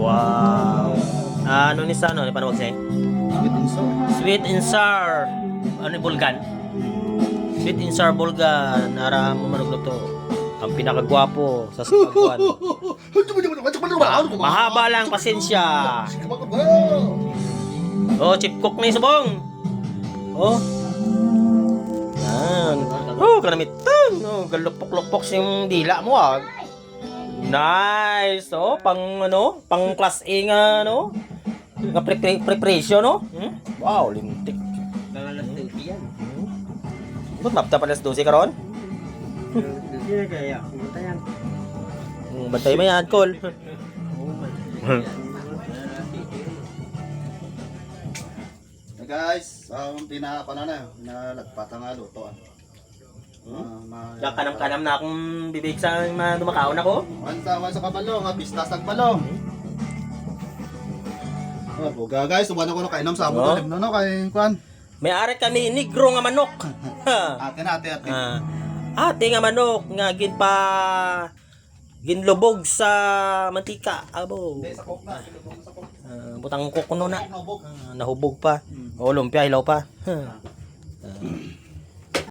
Wow. Ano ni sa ano? Paano wag sa'yo? Sweet and sour. Sweet and sour. Ano yung bulgan? Sweet and sour bulgan. Nara mo manuglo to. Ang pinakagwapo sa Sipagwan. Mahaba lang pasensya. Oh, chip cook na yung subong. Oh. Yan. Oh, kanamitan. Oh, galupok-lupok yung dila mo ah. Nice. Oh, pang ano, pang class A nga ano. Nga preparation no? Wow, lintik. Alas 12 yan. Ba't mapta pa alas 12 karon? Hindi kaya. Punta yan. Bantay mo yan, Col. Hey guys, pinapana na. Nalagpata nga luto. Kanam-kanam na akong bibig sa dumakaon ako. Wantawan sa kabalong, bistas ng balong. Oh, buga guys, tuwan ako no kainom sa amo dalim no kay kwan. May ari kami negro nga manok. Ate na ate. Ate nga manok nga ginlubog sa mantika. Abo. Sa kok na, sa kok. Butang kukuno na. Nahubog pa. O lumpia hilaw pa.